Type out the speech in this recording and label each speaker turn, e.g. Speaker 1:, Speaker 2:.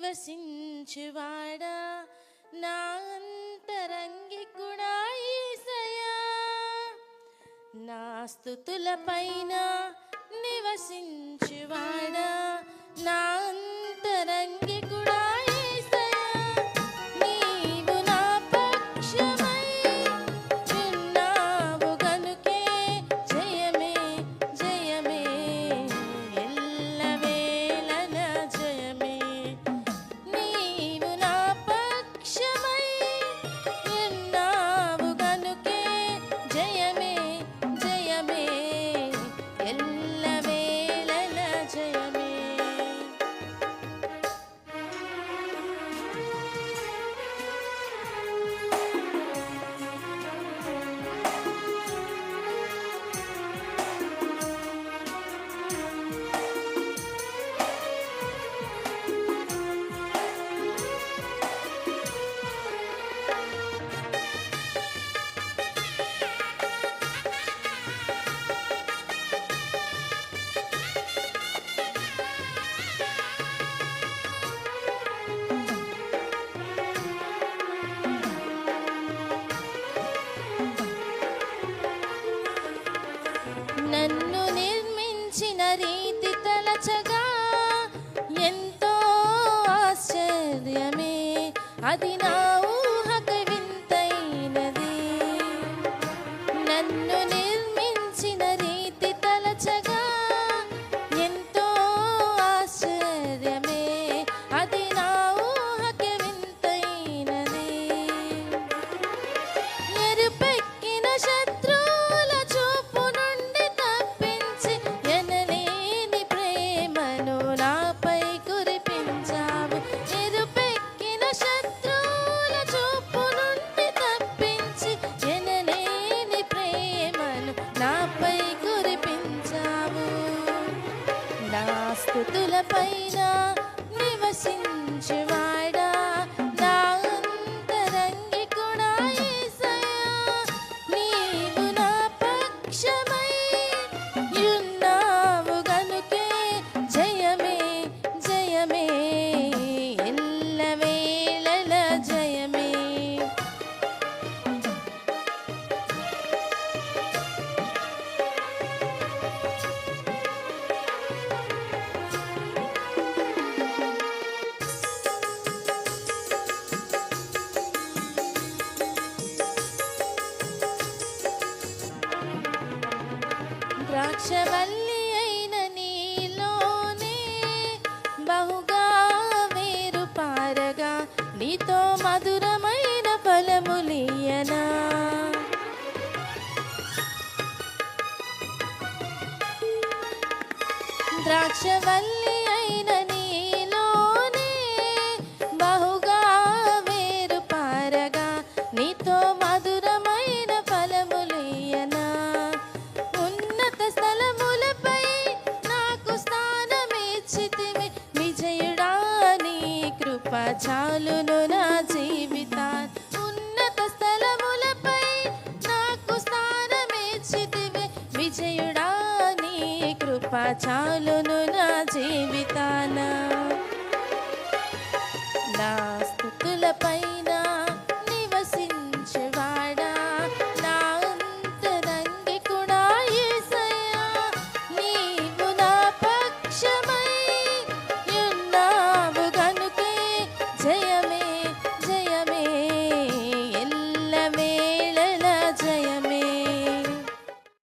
Speaker 1: నివసించువాడా నా అంతరంగికుడా యేసయ్యా నా స్తుతుల పైన నివసించువాడా నా అంతరంగికుడా యేసయ్యా నీవు నా పక్షమై ఉన్నావు గనుకే జయమే జయమే ఎల్లవేళల జయమే నీవు నా పక్షమై ఉన్నావు గనుకే జయమే జయమే ఎల్లవేళల జయమే నన్ను నిర్మించిన రీతి తలచగా ఎంతో ఆశ్చర్యమే అది నా ఊహకు వింతైనది నన్ను నిర్మించిన రీతి తలచగా ఎంతో ఆశ్చర్యమే అది నా ఊహకు వింతైనది ఎరుపెక్కిన శత్రువుల చూపు నుండి తప్పించి ఎనలేని ప్రేమను నాపై కురిపించావు ఎరుపెక్కిన శత్రువుల చూపు నుండి తప్పించి ఎనలేని ప్రేమను నాపై కురిపించావు నా స్తుతుల పైన నివసించువాడా నా అంతరంగికుడా యేసయ్యా నీవు నా పక్షమై ఉన్నావు గనుకే జయమే జయమే ఎల్లవేళల జయమే ద్రాక్షవల్లి అయిన నీలోనే బహుగా వేరు పారగా నీతో మధురమైన ఫలములియనా ద్రాక్షవల్లి అయిన నీలోనే బహుగా వేరు పారగా నీతో మధురమైన ఫలములియనా ఉన్నత స్థలములపై నాకు స్థానమిచ్చితివి విజయుడా నీ కృప చాలును నా జీవితాన్ని ఉన్నత స్థలములపై నాకు స్థానమిచ్చితివి విజయుడా నీ కృప చాలును నా జీవితాన